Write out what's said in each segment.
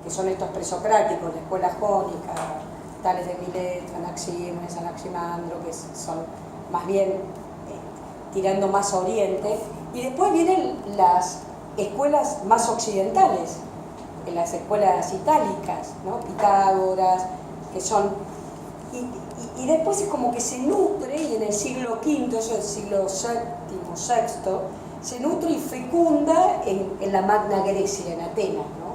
que son estos presocráticos, la escuela jónica, Tales de Mileto, Anaxímenes, Anaximandro, que son más bien tirando más a Oriente, y después vienen las escuelas más occidentales, las escuelas itálicas, ¿no? Pitágoras, que son... Y después es como que se nutre, y en el siglo V, eso es el siglo VII, VI, se nutre y fecunda en la Magna Grecia, en Atenas, ¿no?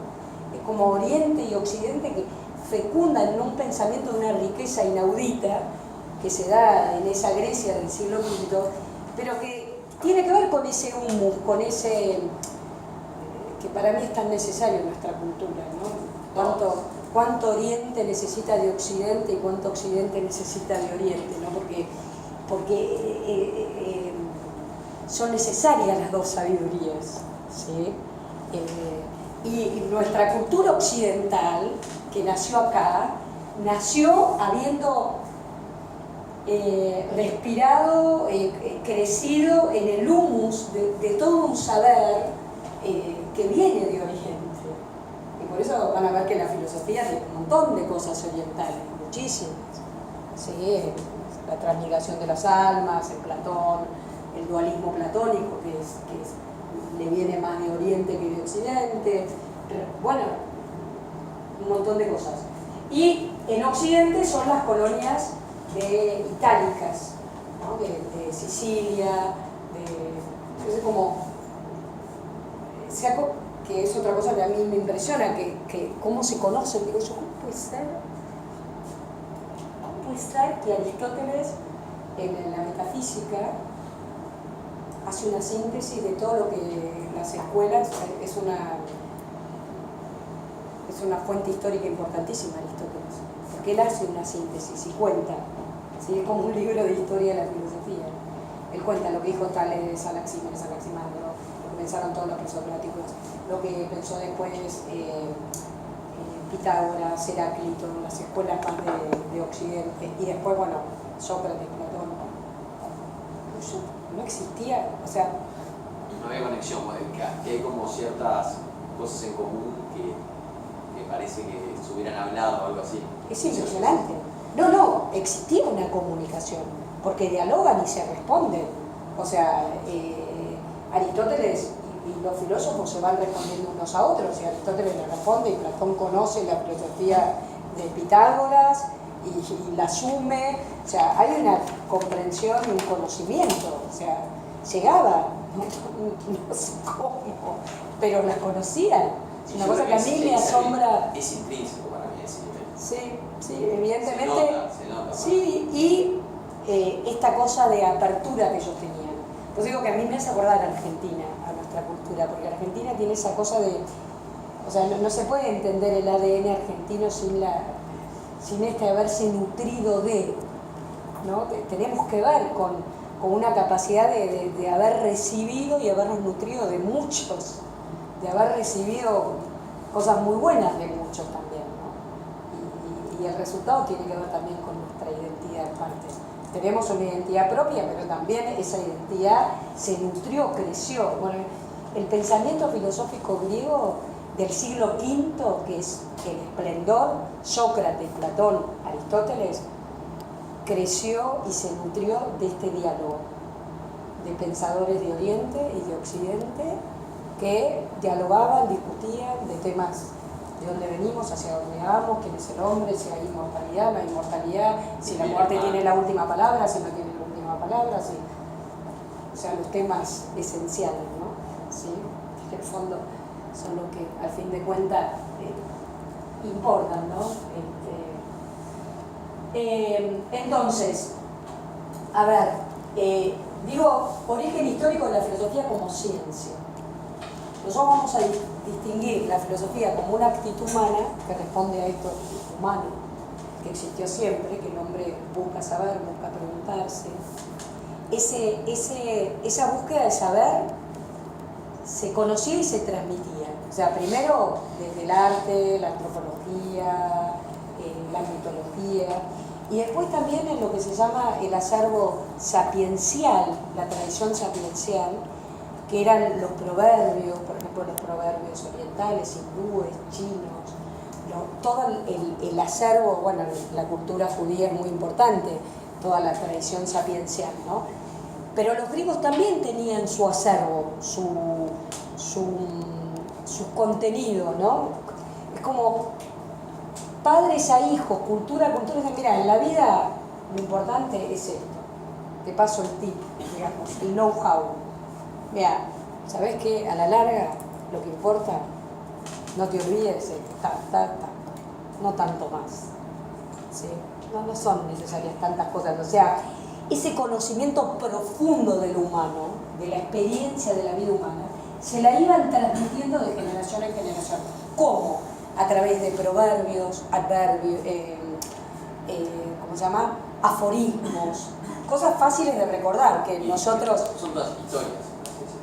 Es como Oriente y Occidente que fecundan en un pensamiento de una riqueza inaudita que se da en esa Grecia del siglo V, pero que tiene que ver con ese humus, con ese que para mí es tan necesario en nuestra cultura, ¿no? Cuánto Oriente necesita de Occidente y cuánto Occidente necesita de Oriente, ¿no? Porque son necesarias las dos sabidurías, ¿sí? Y nuestra cultura occidental, que nació acá, nació habiendo respirado, crecido en el humus de todo un saber que viene de Oriente. Y por eso van a ver que la filosofía tiene un montón de cosas orientales, muchísimas. ¿Sí? La transmigración de las almas, el Platón, el dualismo platónico, que le viene más de Oriente que de Occidente. Bueno, un montón de cosas. Y en Occidente son las colonias itálicas, ¿no? de Sicilia, entonces que es otra cosa que a mí me impresiona, que cómo se conocen. Digo yo, ¿cómo puede ser que Aristóteles en la metafísica hace una síntesis de todo lo que las escuelas es una fuente histórica importantísima, Aristóteles, porque él hace una síntesis y cuenta, ¿sí? Es como un libro de historia de la filosofía. Él cuenta lo que dijo Tales, Anaxímenes, Anaximandro, lo que pensaron todos los presocráticos, lo que pensó después Pitágoras, Heráclito, las escuelas más de Occidente, y después, bueno, Sócrates, Platón. No existía, o sea... No había conexión, que hay como ciertas cosas en común que parece que se hubieran hablado o algo así. Es impresionante. No, existía una comunicación, porque dialogan y se responden. O sea, Aristóteles y los filósofos se van respondiendo unos a otros, y Aristóteles le responde, y Platón conoce la filosofía de Pitágoras y la asume. O sea, hay una comprensión y un conocimiento, o sea, llegaba, no sé cómo, pero la conocían. Es una cosa que a mí me asombra. Es intrínseco para mí ese nivel. Sí, evidentemente. Se nota. Sí, y esta cosa de apertura que ellos tenían. Pues digo que a mí me hace acordar a Argentina, a nuestra cultura, porque Argentina tiene esa cosa de... O sea, no se puede entender el ADN argentino sin haberse nutrido de, ¿no? Tenemos que ver con una capacidad de haber recibido y habernos nutrido de muchos, de haber recibido cosas muy buenas de muchos también, ¿no? Y el resultado tiene que ver también con nuestra identidad en parte. Tenemos una identidad propia, pero también esa identidad se nutrió, creció. Bueno, el pensamiento filosófico griego del siglo V, que es el esplendor, Sócrates, Platón, Aristóteles, creció y se nutrió de este diálogo de pensadores de Oriente y de Occidente que dialogaban, discutían de temas de dónde venimos, hacia dónde vamos, quién es el hombre, si hay inmortalidad, no hay inmortalidad, si la muerte tiene la última palabra, si no tiene la última palabra, si... O sea, los temas esenciales, ¿no? ¿Sí? Que en el fondo son los que, al fin de cuentas, importan, ¿no? Entonces, a ver, digo, origen histórico de la filosofía como ciencia. Nosotros vamos a distinguir la filosofía como una actitud humana que responde a esto humano, que existió siempre, que el hombre busca saber, busca preguntarse. Esa búsqueda de saber se conocía y se transmitía. O sea, primero desde el arte, la antropología, la mitología, y después también en lo que se llama el acervo sapiencial, la tradición sapiencial, que eran los proverbios, por ejemplo los proverbios orientales, hindúes, chinos, todo el acervo, bueno, la cultura judía es muy importante, toda la tradición sapiencial, ¿no? Pero los griegos también tenían su acervo, su contenido, ¿no? Es como padres a hijos, cultura a cultura. Mira, en la vida lo importante es esto. Te paso el tip, digamos, el know-how. Mira, ¿sabés qué? A la larga, lo que importa, no te olvides, no tanto más. ¿Sí? No son necesarias tantas cosas. O sea, ese conocimiento profundo de lo humano, de la experiencia de la vida humana, se la iban transmitiendo de generación en generación. ¿Cómo? A través de proverbios, adverbios, ¿cómo se llama? Aforismos, cosas fáciles de recordar que nosotros... Son todas historias.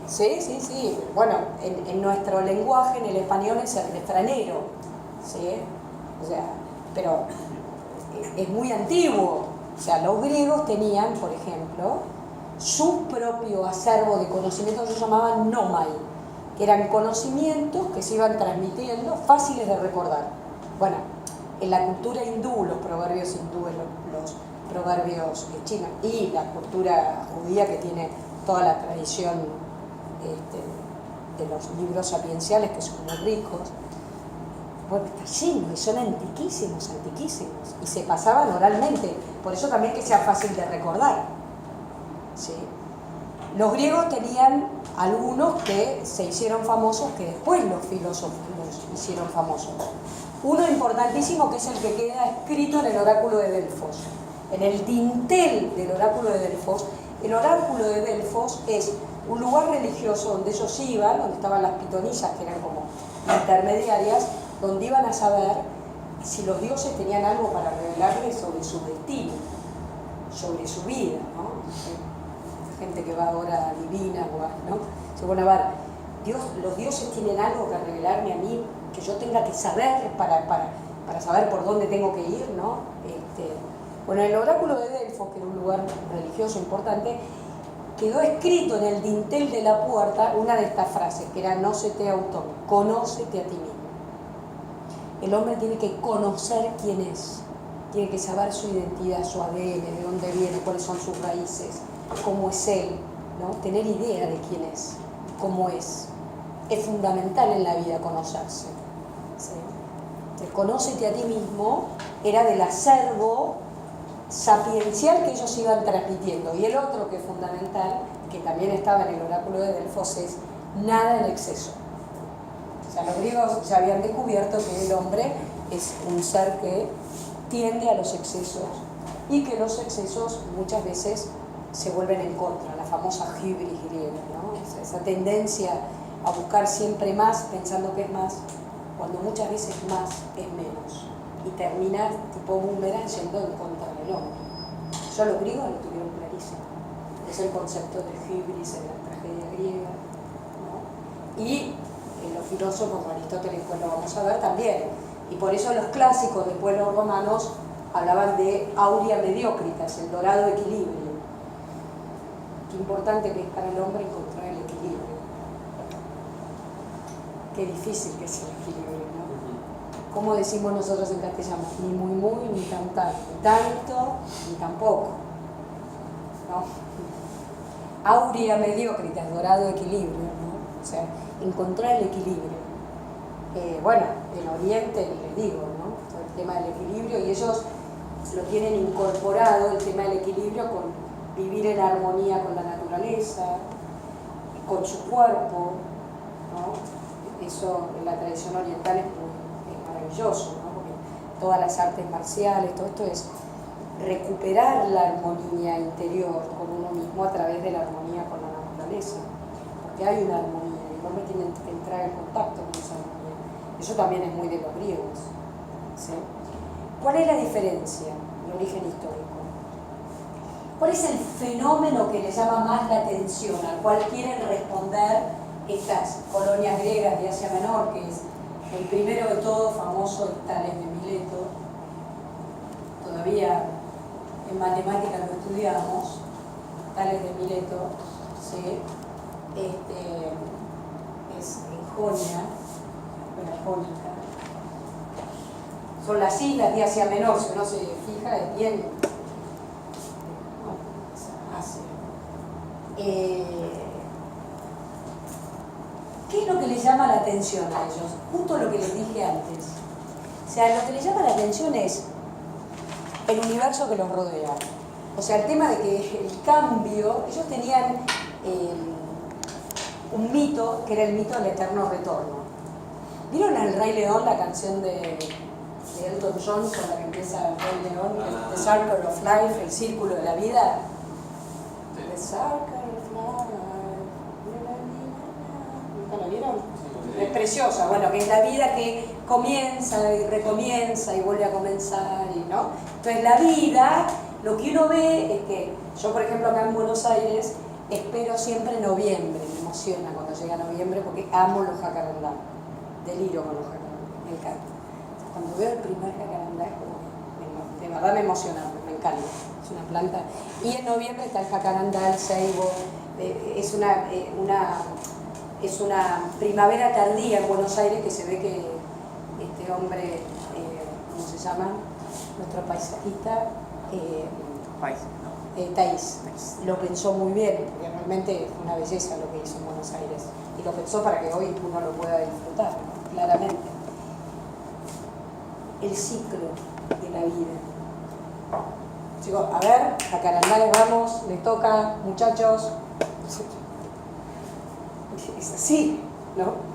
Sí. Bueno, en nuestro lenguaje, en el español, es el refranero, ¿sí? O sea, pero es muy antiguo. O sea, los griegos tenían, por ejemplo, su propio acervo de conocimientos que se llamaban nomai, que eran conocimientos que se iban transmitiendo, fáciles de recordar. Bueno, en la cultura hindú, los proverbios hindúes, los proverbios chinos, y la cultura judía, que tiene toda la tradición de los libros sapienciales, que son muy ricos, bueno, está lleno, y son antiquísimos, y se pasaban oralmente, por eso también que sea fácil de recordar, ¿sí? Los griegos tenían algunos que se hicieron famosos, que después los filósofos los hicieron famosos. Uno importantísimo, que es el que queda escrito en el oráculo de Delfos, en el dintel del oráculo de Delfos. El oráculo de Delfos es un lugar religioso donde ellos iban, donde estaban las pitonisas, que eran como intermediarias, donde iban a saber si los dioses tenían algo para revelarles sobre su destino, sobre su vida, ¿no? Gente que va ahora divina, ¿no? Se van a ver, los dioses tienen algo que revelarme a mí, que yo tenga que saber para saber por dónde tengo que ir, ¿no? Bueno, el oráculo de Delfos, que era un lugar religioso importante, quedó escrito en el dintel de la puerta una de estas frases, que era nócete autón, conócete a ti mismo. El hombre tiene que conocer quién es, tiene que saber su identidad, su ADN, de dónde viene, cuáles son sus raíces, cómo es él, ¿no? Tener idea de quién es, cómo es. Es fundamental en la vida conocerse, ¿sí? El conócete a ti mismo era del acervo sapiencial que ellos iban transmitiendo. Y el otro, que es fundamental, que también estaba en el oráculo de Delfos, es nada en exceso. O sea, los griegos ya habían descubierto que el hombre es un ser que tiende a los excesos, y que los excesos muchas veces se vuelven en contra, la famosa hybris griega, ¿no? O sea, esa tendencia a buscar siempre más pensando que es más, cuando muchas veces más es menos, y termina tipo boomerang yendo en contra del hombre. Eso los griegos lo tuvieron clarísimo. Es el concepto de hybris en la tragedia griega, ¿no? Y los filósofos, Aristóteles, pues lo vamos a ver también. Y por eso los clásicos, después los romanos, hablaban de aurea mediocritas, el dorado equilibrio. Qué importante que es para el hombre encontrar el equilibrio. Qué difícil que es el equilibrio, ¿no? Como decimos nosotros en castellano, ni muy, ni tan tanto, ni tampoco, ¿no? Aurea mediocritas, dorado equilibrio, ¿no? O sea, encontrar el equilibrio. Bueno, en Oriente les digo, ¿no? Todo el tema del equilibrio, y ellos lo tienen incorporado, el tema del equilibrio, con vivir en armonía con la naturaleza, con su cuerpo, ¿no? Eso en la tradición oriental es maravilloso, ¿no? Porque todas las artes marciales, todo esto es recuperar la armonía interior con uno mismo a través de la armonía con la naturaleza, porque hay una armonía y el hombre tiene que entrar en contacto con esa armonía. Eso también es muy de los griegos, ¿sí? ¿Cuál es la diferencia, el origen histórico? ¿Cuál es el fenómeno que les llama más la atención, al cual quieren responder estas colonias griegas de Asia Menor, que es el primero de todo famoso Tales de Mileto? Todavía en matemáticas lo estudiamos, Tales de Mileto, ¿sí? Es en Jonia, la Jónica, son las islas de Asia Menor, si uno se fija, es bien Asia. ¿Qué es lo que les llama la atención a ellos? Justo lo que les dije antes. O sea, lo que les llama la atención es el universo que los rodea. O sea, el tema de que el cambio, ellos tenían un mito, que era el mito del eterno retorno. ¿Vieron El Rey León, la canción de Elton John, con la que empieza El Rey León, The Circle of Life, el círculo de la vida? The Circle of Life. ¿Nunca la vieron? Es preciosa, bueno, que es la vida que comienza y recomienza y vuelve a comenzar, ¿no? Entonces la vida, lo que uno ve es que yo, por ejemplo, acá en Buenos Aires, espero siempre noviembre, me emociona cuando llega noviembre porque amo los jacarandá, deliro con los jacarandá, me encanta. Cuando veo el primer jacarandá es como que de verdad me emociona, me encanta, es una planta. Y en noviembre está el jacarandá, el ceibo, es una primavera tardía en Buenos Aires que se ve que este hombre, ¿cómo se llama? Nuestro paisajista, Taís, lo pensó muy bien, porque realmente es una belleza lo que hizo en Buenos Aires. Y lo pensó para que hoy uno lo pueda disfrutar, claramente. El ciclo de la vida. Chicos, a ver, a Carandales vamos, les toca, muchachos. Es así, ¿no?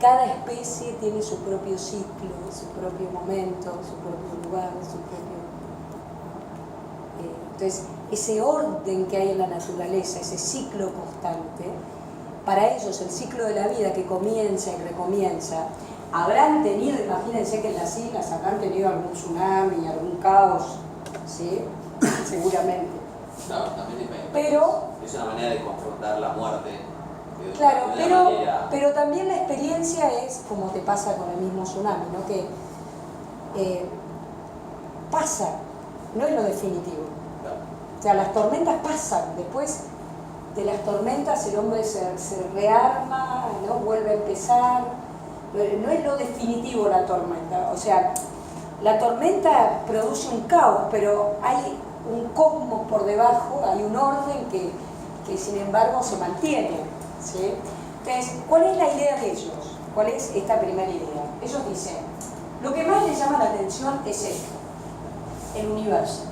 Cada especie tiene su propio ciclo, su propio momento, su propio lugar, su propio... Entonces, ese orden que hay en la naturaleza, ese ciclo constante, para ellos el ciclo de la vida que comienza y recomienza, habrán tenido, imagínense que en las islas habrán tenido algún tsunami, algún caos, ¿sí? Seguramente. Claro, también pero es una manera de confrontar la muerte. Claro, pero también la experiencia es como te pasa con el mismo tsunami, ¿no? Que pasa, no es lo definitivo. Claro. O sea, las tormentas pasan, después de las tormentas el hombre se rearma, ¿no? Vuelve a empezar, no es lo definitivo la tormenta, o sea, la tormenta produce un caos, pero hay un cosmos por debajo, hay un orden que sin embargo se mantiene. ¿Sí? Entonces, ¿cuál es la idea de ellos? ¿Cuál es esta primera idea? Ellos dicen, lo que más les llama la atención es esto, el universo.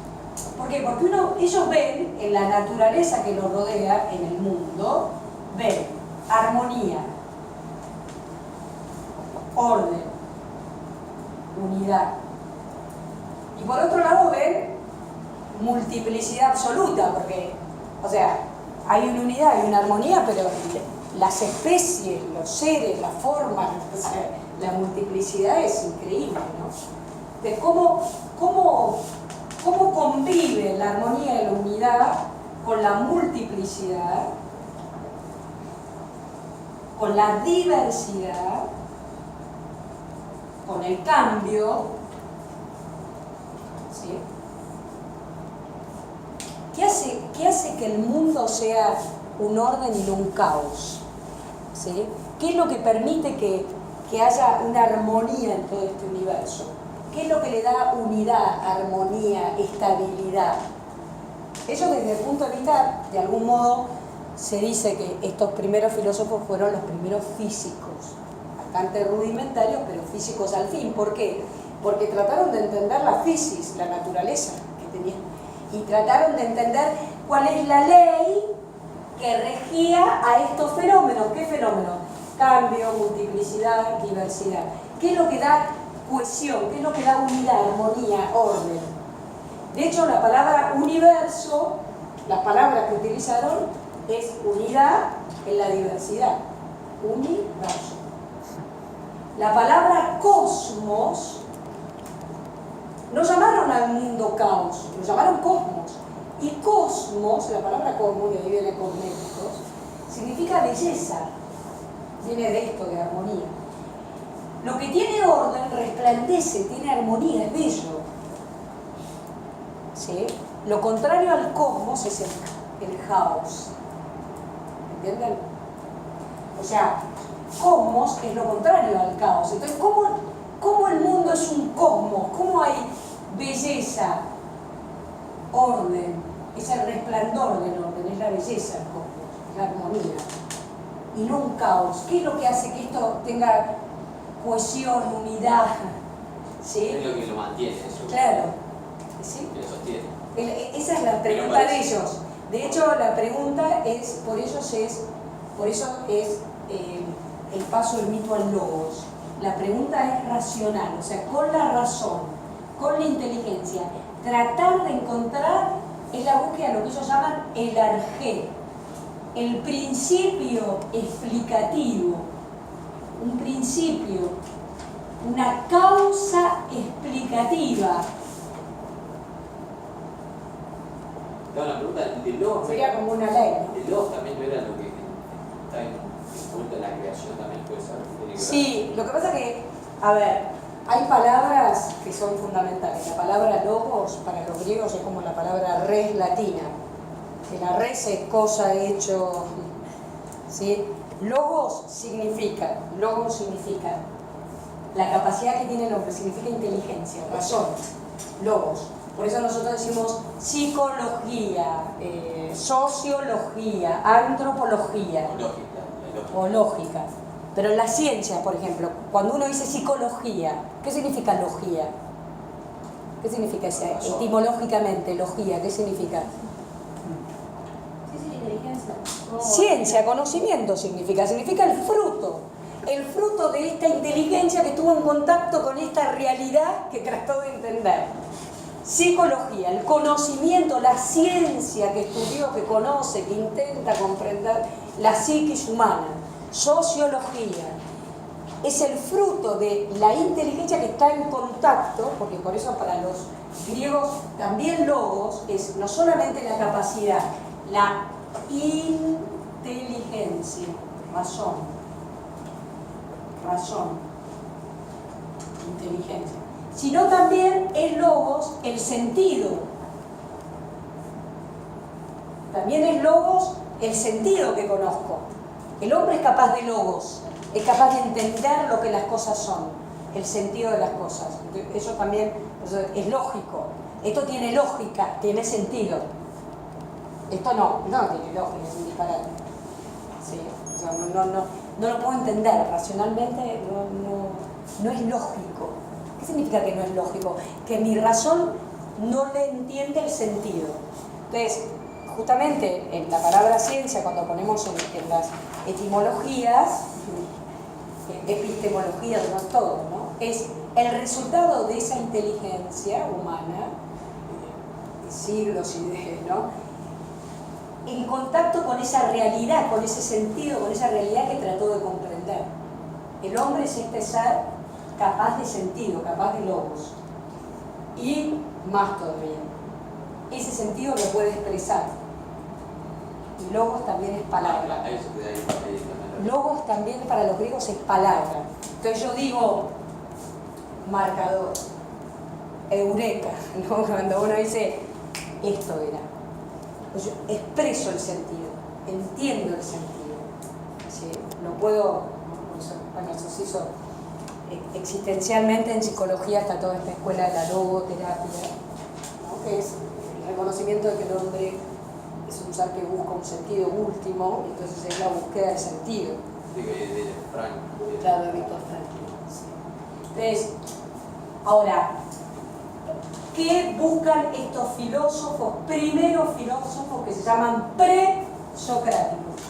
¿Por qué? Porque ellos ven en la naturaleza que los rodea, en el mundo, ven armonía, orden, unidad. Y por otro lado ven multiplicidad absoluta, porque, o sea, hay una unidad, hay una armonía, pero las especies, los seres, la forma, o sea, la multiplicidad es increíble, ¿no? De cómo convive la armonía y la unidad con la multiplicidad, con la diversidad, con el cambio, ¿sí? ¿Qué hace que el mundo sea un orden y no un caos? ¿Sí? ¿Qué es lo que permite que haya una armonía en todo este universo? ¿Qué es lo que le da unidad, armonía, estabilidad? Ellos desde el punto de vista, de algún modo, se dice que estos primeros filósofos fueron los primeros físicos, bastante rudimentarios, pero físicos al fin. ¿Por qué? Porque trataron de entender la física, la naturaleza que tenían, y trataron de entender cuál es la ley que regía a estos fenómenos. ¿Qué fenómenos? Cambio, multiplicidad, diversidad. ¿Qué es lo que da cohesión? ¿Qué es lo que da unidad, armonía, orden? De hecho, la palabra universo, las palabras que utilizaron es unidad en la diversidad. Universo. La palabra cosmos, no llamaron al mundo caos, lo llamaron cosmos. Y cosmos, la palabra cosmos, de ahí viene cosméticos, significa belleza. Viene de esto, de armonía. Lo que tiene orden resplandece, tiene armonía, es bello. ¿Sí? Lo contrario al cosmos es el caos. ¿Entienden? O sea, cosmos es lo contrario al caos. Entonces, ¿cómo el mundo es un cosmos belleza, orden, es el resplandor del orden, es la belleza del cosmos, la armonía, y no un caos. ¿Qué es lo que hace que esto tenga cohesión, unidad? ¿Sí? Es lo que lo mantiene, eso. Claro. ¿Sí? Que lo sostiene. Esa es la pregunta de ellos. De hecho, la pregunta es, por eso es el paso del mito al logos. La pregunta es racional, o sea, con la razón, con la inteligencia, tratar de encontrar, es la búsqueda de lo que ellos llaman el arjé, el principio explicativo, un principio, una causa explicativa. La pregunta del logos Sería como una ley, ¿no? El logos también no era lo que está envuelto en la creación, también puede ser. Sí, lo que pasa que, a ver, hay palabras que son fundamentales. La palabra logos para los griegos es como la palabra res latina, que la res es cosa, hecho, ¿sí? Logos significa la capacidad que tiene el hombre, significa inteligencia, razón, logos. Por eso nosotros decimos psicología, sociología, antropología o lógica. Pero en la ciencia, por ejemplo, cuando uno dice psicología, ¿qué significa logía? ¿Qué significa etimológicamente logía? ¿Qué significa? Inteligencia. Ciencia, conocimiento significa el fruto de esta inteligencia que tuvo en contacto con esta realidad que trató de entender. Psicología, el conocimiento, la ciencia que estudió, que conoce, que intenta comprender la psiquis humana. Sociología es el fruto de la inteligencia que está en contacto, porque por eso para los griegos también logos es no solamente la capacidad, la inteligencia, razón, inteligencia, sino también es logos el sentido. También es logos el sentido que conozco. El hombre es capaz de logos, es capaz de entender lo que las cosas son, el sentido de las cosas. Eso también es lógico. Esto tiene lógica, tiene sentido. Esto no tiene lógica, es un disparate. Sí, o sea, no lo puedo entender, racionalmente no es lógico. ¿Qué significa que no es lógico? Que mi razón no le entiende el sentido. Entonces, justamente en la palabra ciencia, cuando ponemos en las etimologías, epistemología, no todo, ¿no? Es el resultado de esa inteligencia humana, de siglos y de, ¿no? En contacto con esa realidad, con ese sentido, con esa realidad que trató de comprender. El hombre es este ser capaz de sentido, capaz de logos. Y más todavía, ese sentido lo puede expresar. Y logos también es palabra. Logos también para los griegos es palabra. Entonces yo digo marcador, eureka, ¿no? Cuando uno dice esto era. Pues yo expreso el sentido, entiendo el sentido. ¿Sí? Lo puedo, bueno, eso se hizo existencialmente en psicología, está toda esta escuela de la logoterapia, ¿no? Que es el reconocimiento de que el hombre es un ser que busca un sentido último, entonces es la búsqueda del sentido. Claro, de Víctor Frankl. Sí. Entonces, ahora, ¿qué buscan estos filósofos, primeros filósofos que se llaman presocráticos?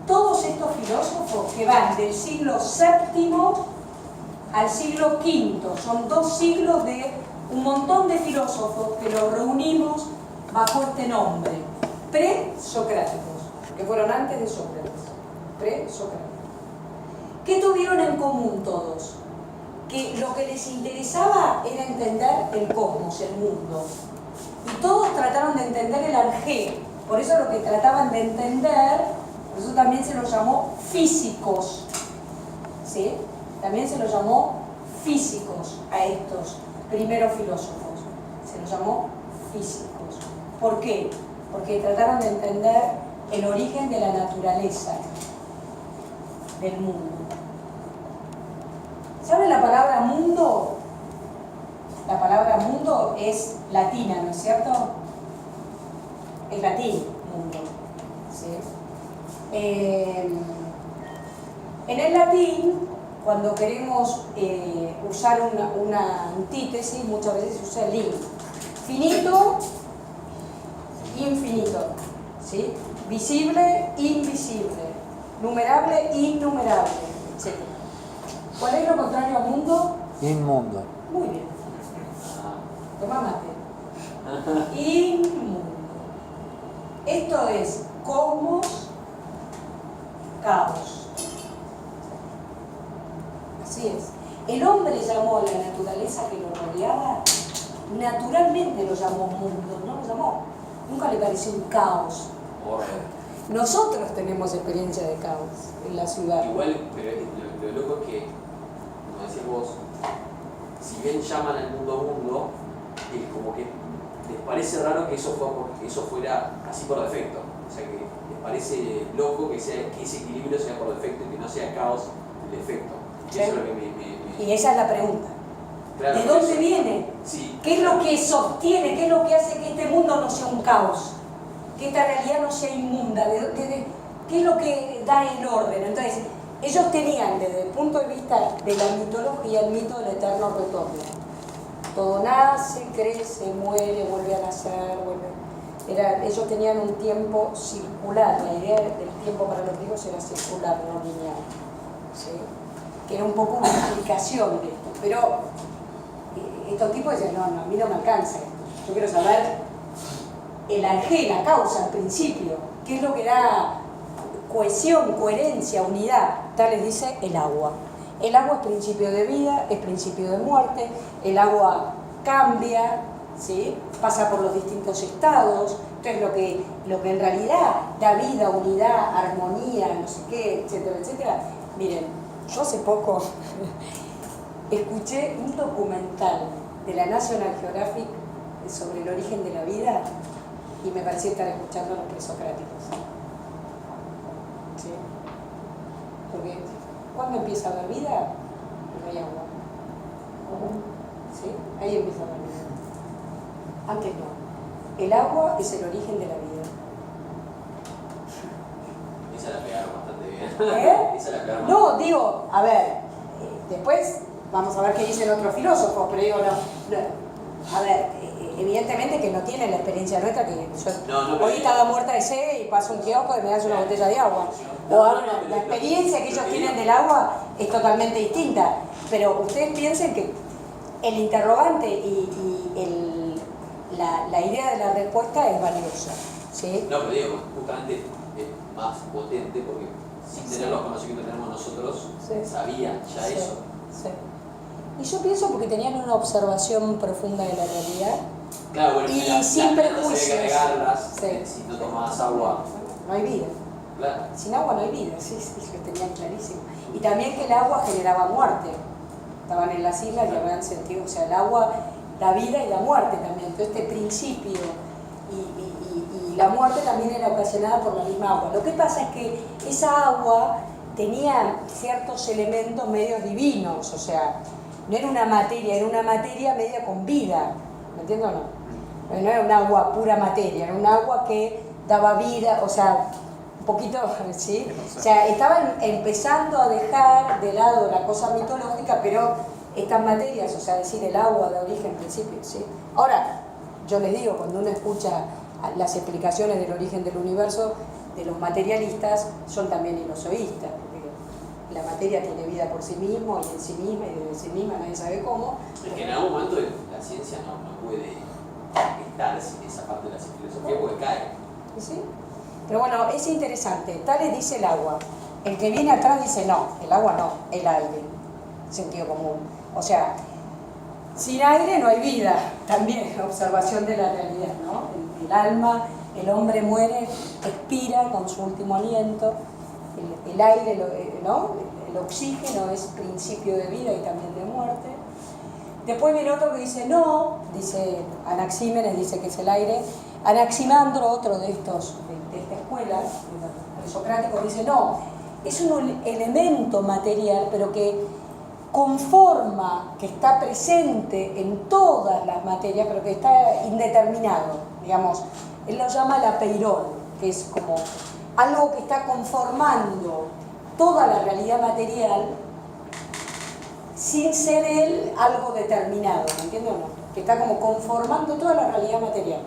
Todos estos filósofos que van del siglo VII al siglo V, son 2 siglos de un montón de filósofos que los reunimos bajo este nombre, presocráticos, que fueron antes de Sócrates, presocráticos. ¿Qué tuvieron en común todos? Que lo que les interesaba era entender el cosmos, el mundo. Y todos trataron de entender el arjé. Por eso lo que trataban de entender, por eso también se los llamó físicos. ¿Sí? También se los llamó físicos a estos primeros filósofos. Se los llamó físicos. ¿Por qué? Porque trataron de entender el origen de la naturaleza del mundo. ¿Saben la palabra mundo? La palabra mundo mundo es latina, ¿no es cierto? Es latín, mundo. ¿Sí? En el latín, cuando queremos usar una antítesis, muchas veces se usa el in. Finito, infinito. ¿Sí? Visible, invisible. Numerable, innumerable, etc. ¿Cuál es lo contrario a mundo? Inmundo. Muy bien. Toma mate. Inmundo. Esto es cosmos, caos. Así es. El hombre llamó a la naturaleza que lo rodeaba, naturalmente lo llamó mundo, no lo llamó. Nunca le pareció un caos. Nosotros tenemos experiencia de caos en la ciudad. Igual, pero lo loco es que, como decís vos, si bien llaman al mundo, como que les parece raro que eso fuera así por defecto. O sea, que les parece loco que ese equilibrio sea por defecto y que no sea caos el defecto. ¿Sí? Eso es lo que Y esa es la pregunta. Claro, ¿de dónde viene? Sí. ¿Qué es lo que sostiene? ¿Qué es lo que hace que este mundo no sea un caos? Que esta realidad no sea inmunda. ¿Qué es lo que da el orden? Entonces, ellos tenían desde el punto de vista de la mitología el mito del eterno retorno. Todo nace, crece, muere, vuelve a nacer, ellos tenían un tiempo circular. La idea del tiempo para los griegos era circular, no lineal. ¿Sí? Que era un poco una explicación de esto. Pero estos tipos decían, no, a mí no me alcanza esto. Yo quiero saber el arjé, la causa, el principio. ¿Qué es lo que da cohesión, coherencia, unidad? Tal les dice el agua. El agua es principio de vida, es principio de muerte. El agua cambia, ¿sí? Pasa por los distintos estados. Entonces lo que en realidad da vida, unidad, armonía, no sé qué, etcétera, etcétera. Miren, yo hace poco escuché un documental de la National Geographic sobre el origen de la vida y me parecía estar escuchando a los presocráticos. ¿Sí? Porque ¿cuándo empieza a haber vida? No hay agua. ¿Sí? Ahí empieza a haber vida. Antes no. El agua es el origen de la vida. Esa la pegaron bastante bien. ¿Eh? Esa la pegaron. No, digo, a ver, después vamos a ver qué dicen otros filósofos, pero digo, a ver, evidentemente que no tienen la experiencia nuestra, que yo hoy estaba muerta de sed y paso un kiosco y me das una botella de agua. La experiencia que ellos tienen del agua es totalmente distinta, pero ustedes piensen que el interrogante y la idea de la respuesta es valiosa. ¿Sí? No, pero digo, justamente es más potente porque sin tener los conocimientos que tenemos nosotros, sabían ya eso. Sí. Y yo pienso porque tenían una observación profunda de la realidad. Claro, bueno, y sin prejuicios. Se debe cargarlas, si no tomas agua. No hay vida. Claro. Sin agua no hay vida, sí, lo tenían clarísimo. Y también que el agua generaba muerte. Estaban en las islas y habían sentido, o sea, el agua da vida y da muerte también. Entonces este principio y la muerte también era ocasionada por la misma agua. Lo que pasa es que esa agua tenía ciertos elementos medios divinos, o sea, no era una materia media con vida, ¿me entiendes o no? No era un agua pura materia, era un agua que daba vida, o sea, un poquito, ¿sí? O sea, estaban empezando a dejar de lado la cosa mitológica, pero estas materias, o sea, decir el agua de origen, principio, ¿sí? Ahora, yo les digo, cuando uno escucha las explicaciones del origen del universo, de los materialistas, son también ilosoístas, porque la materia tiene vida por sí mismo y en sí misma y desde sí misma, nadie sabe cómo. Es que en algún momento la ciencia no puede estar sin esa parte de la filosofía porque cae. ¿Sí? Pero bueno, es interesante. Tales dice el agua. El que viene atrás dice no, el agua no, el aire. Sentido común. O sea, sin aire no hay vida. También observación de la realidad, ¿no? El alma, el hombre muere, expira con su último aliento. El aire, ¿no? El oxígeno es principio de vida y también de muerte. Después viene otro que dice no, dice Anaxímenes, dice que es el aire. Anaximandro, otro de estos, de esta escuela, el socrático, dice no, es un elemento material, pero que conforma, que está presente en todas las materias, pero que está indeterminado, digamos. Él lo llama el apeirón, que es como algo que está conformando toda la realidad material sin ser él algo determinado, ¿me entiendes o no? Que está como conformando toda la realidad material.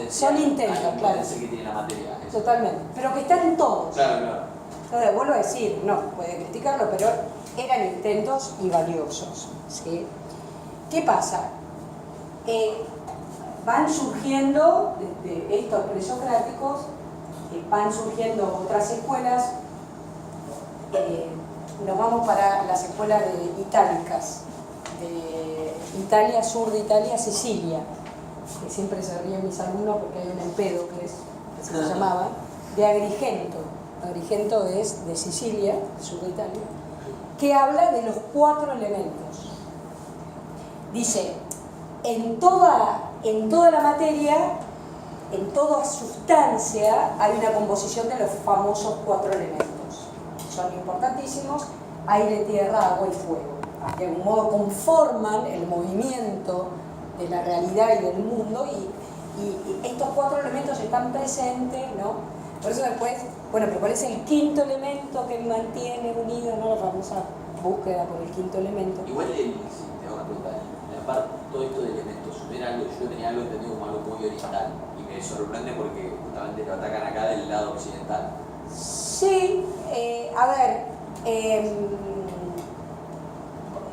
Son intentos, claro. Que tiene la materia. Eso. Totalmente. Pero que están en todos. Claro, claro. Entonces, vuelvo a decir, no, puede criticarlo, pero eran intentos y valiosos, ¿sí? ¿Qué pasa? Van surgiendo, de estos presocráticos, van surgiendo otras escuelas. Nos vamos para las escuelas itálicas, de Italia, sur de Italia, Sicilia, que siempre se ríen mis alumnos porque hay un Empédocles, que se llamaba, de Agrigento. Agrigento es de Sicilia, sur de Italia, que habla de los 4 elementos. Dice, en toda la materia, en toda sustancia, hay una composición de los famosos 4 elementos. Son importantísimos: aire, tierra, agua y fuego. De algún modo conforman el movimiento de la realidad y del mundo, y estos 4 elementos están presentes, ¿no? Por eso después, bueno, pero ¿cuál es el 5.º elemento que mantiene unido, ¿no? La famosa búsqueda por el 5.º elemento. Igual, si te hago una pregunta, todo esto de elementos, yo tenía algo entendido como algo muy oriental, y me sorprende porque justamente lo atacan acá del lado occidental. Sí, a ver,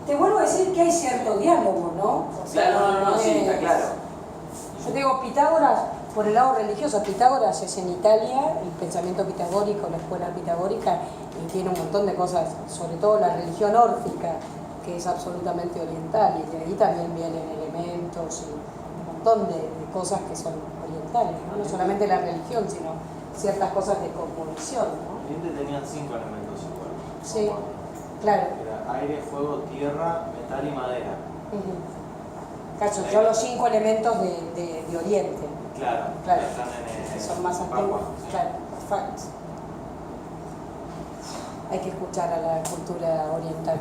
te vuelvo a decir que hay cierto diálogo, ¿no? O sea, claro, no, sí, está claro. Yo te digo, Pitágoras, por el lado religioso, Pitágoras es en Italia, el pensamiento pitagórico, la escuela pitagórica, y tiene un montón de cosas, sobre todo la religión órfica, que es absolutamente oriental, y de ahí también vienen elementos y un montón de cosas que son orientales, ¿no? No solamente la religión, sino ciertas cosas de composición, ¿no? Tenían 5 elementos igual. Sí, claro. Era aire, fuego, tierra, metal y madera. Cacho, son los 5 elementos de Oriente. Claro. Están que son más antiguos. Sí. Claro, perfecto. Hay que escuchar a la cultura oriental.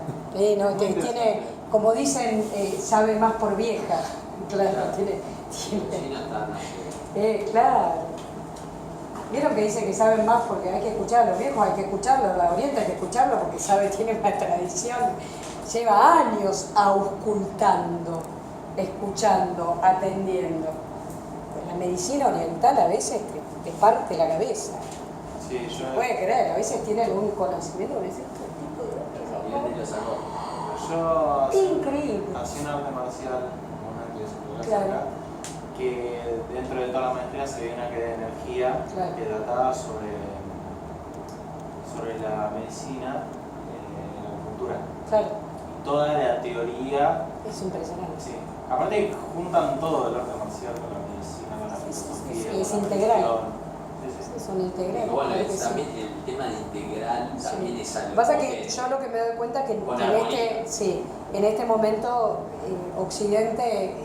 No, tiene, como dicen, sabe más por vieja. Claro, tiene. Claro. ¿Vieron que dice que saben más porque hay que escuchar a los viejos? Hay que escucharlo, a la Oriente hay que escucharlo porque tiene una tradición, lleva años auscultando, escuchando, atendiendo. Pues la medicina oriental a veces te parte la cabeza. Sí, yo... Puede creer, a veces tiene algún conocimiento de ese tipo Yo increíble. hacía un arte marcial, una que Claro. acá, que dentro de toda la maestría se veía una que de energía Claro. que trataba sobre la medicina, la cultura. Claro, Toda la teoría. es impresionante. Sí. Aparte juntan todo el arte marcial con la medicina, con la filosofía. Es con la integral. religión. Son integrales. Igual, claro que sí. también el tema de integral también es algo. Pasa que yo lo que me doy cuenta que Con en este momento Occidente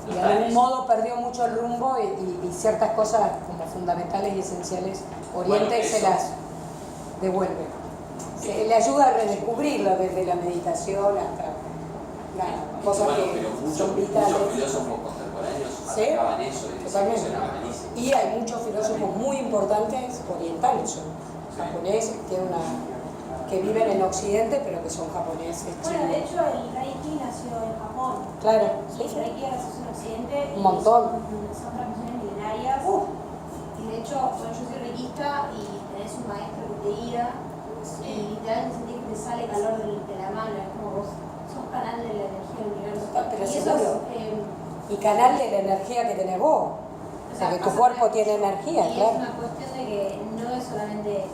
de algún modo perdió mucho el rumbo y ciertas cosas como fundamentales y esenciales Oriente se las devuelve. Le ayuda a redescubrirlo desde la meditación hasta cosas que son vitales. Muchos filósofos contemporáneos atacaban eso y decían que eso era malísimo. Y hay muchos filósofos muy importantes orientales, japoneses, que viven en Occidente, pero que son japoneses. Bueno, de hecho, el Reiki nació en Japón. Claro. Y el Reiki ahora se hace en Occidente. Un montón. Son tradiciones milenarias. Y de hecho, bueno, yo soy reikista y tenés un maestro que te guía. Y literalmente sentís que te sale calor de la mano. Es como vos sos canal de la energía del universo. Pero y seguro. Y canal de la energía que tenés vos. O sea, que tu cuerpo tiene energía, y claro. es una cuestión de que no es solamente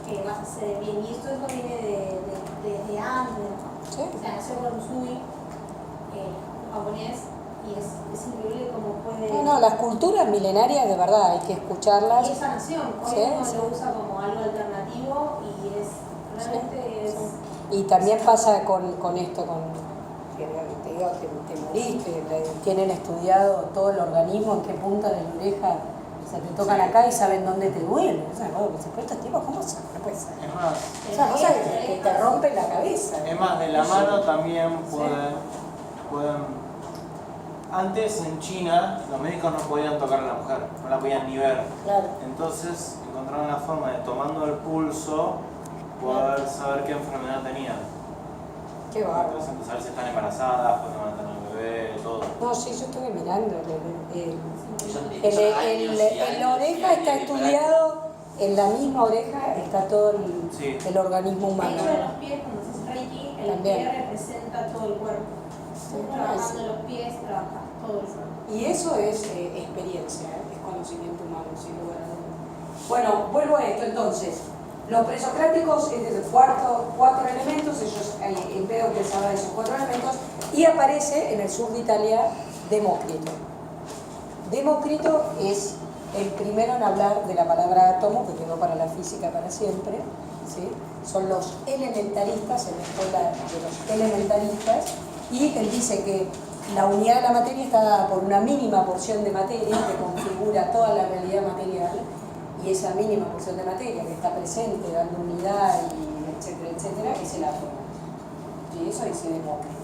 que vas a hacer bien. Y esto viene de antes. ¿Sí? O sea, nació con Usui, japonés, y es increíble cómo puede... No, las culturas milenarias de verdad hay que escucharlas. Y esa nación, hoy Sí, uno sí. lo usa como algo alternativo y realmente es... Y también pasa con esto, que te digo, te moriste, tienen estudiado todo el organismo, en qué punta de la oreja O sea, te tocan acá y saben dónde te duele. O sea, no, estos tipos, ¿cómo se no puede ser? Es más, O sea, cosas que te rompen la cabeza. es más, de la mano también pueden... Antes en China los médicos no podían tocar a la mujer, no la podían ni ver. Claro. Entonces encontraron la forma de, tomando el pulso, poder saber qué enfermedad tenían. Qué bárbaro. Entonces, saber si están embarazadas, cuándo van a tener un bebé, todo. No, sí, yo estuve mirando. Son En años y la años oreja y años está de estudiado, en la misma oreja está todo Sí. el organismo De humano. hecho, en los pies, cuando se hace Reiki, el También. pie representa todo el cuerpo. Trabajando en los pies, trabaja todo el cuerpo. Y eso es experiencia, es conocimiento humano, sin lugar a dudas. Bueno, vuelvo a esto entonces. Los presocráticos es de cuatro elementos, ellos Empédocles habla de esos 4 elementos, y aparece en el sur de Italia Demócrito. Demócrito es el primero en hablar de la palabra átomo, que quedó para la física para siempre, ¿sí? Son los elementaristas, en la escuela de los elementaristas, y él dice que la unidad de la materia está dada por una mínima porción de materia que configura toda la realidad material, y esa mínima porción de materia que está presente, dando unidad, y etcétera, etcétera, es el átomo. Y eso dice Demócrito.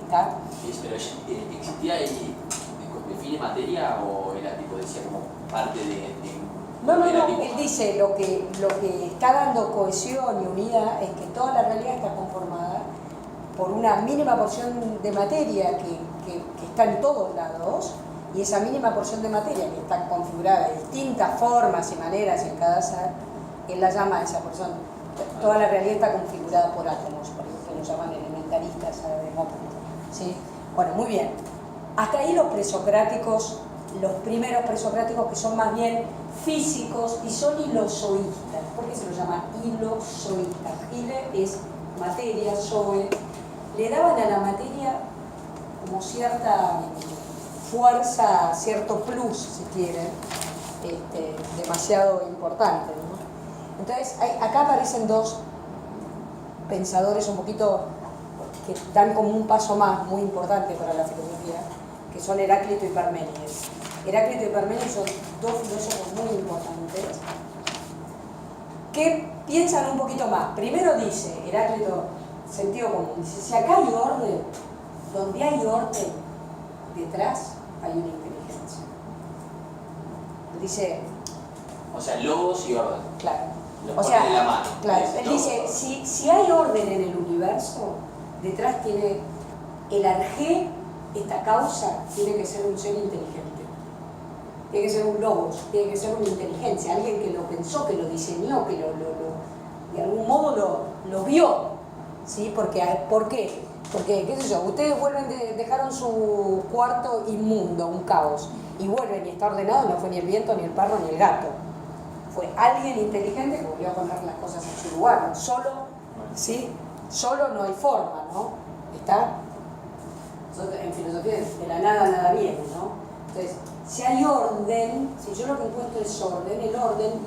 ¿Está? Pero ¿existía y define materia o era tipo, decía como parte de No, era tipo- él dice lo que está dando cohesión y unidad es que toda la realidad está conformada por una mínima porción de materia que está en todos lados, y esa mínima porción de materia que está configurada de distintas formas y maneras en cada ser, él la llama a esa porción. Toda la realidad está configurada por átomos, por eso que lo llaman elementaristas a Demócrito, ¿sí? Bueno, muy bien. Hasta ahí los presocráticos, los primeros presocráticos, que son más bien físicos y son hilozoístas. ¿Por qué se los llama hilozoístas? Hile es materia, zoe. Le daban a la materia como cierta fuerza, cierto plus, si quieren, demasiado importante, ¿no? Entonces, acá aparecen dos pensadores un poquito que dan como un paso más muy importante para la filosofía, que son Heráclito y Parménides. Heráclito y Parménides son dos filósofos muy importantes que piensan un poquito más. Primero dice Heráclito, sentido común, dice, si acá hay orden, donde hay orden, detrás hay una inteligencia. Dice, O sea, logos y orden. claro, Los o pone sea, de la mano. claro, Es él logo. dice, si hay orden en el universo, detrás tiene el arjé, esta causa, tiene que ser un ser inteligente. Tiene que ser un logos, tiene que ser una inteligencia, alguien que lo pensó, que lo diseñó, que de algún modo lo vio. ¿Sí? ¿Por qué? Porque, qué sé yo, ustedes dejaron su cuarto inmundo, un caos, y vuelven y está ordenado, no fue ni el viento, ni el perro, ni el gato. Fue alguien inteligente que volvió a poner las cosas en su lugar. Solo, ¿sí? Solo no hay forma, ¿no? ¿Está? En filosofía de la nada viene, ¿no? Entonces, si hay orden, si yo lo que encuentro es orden, el orden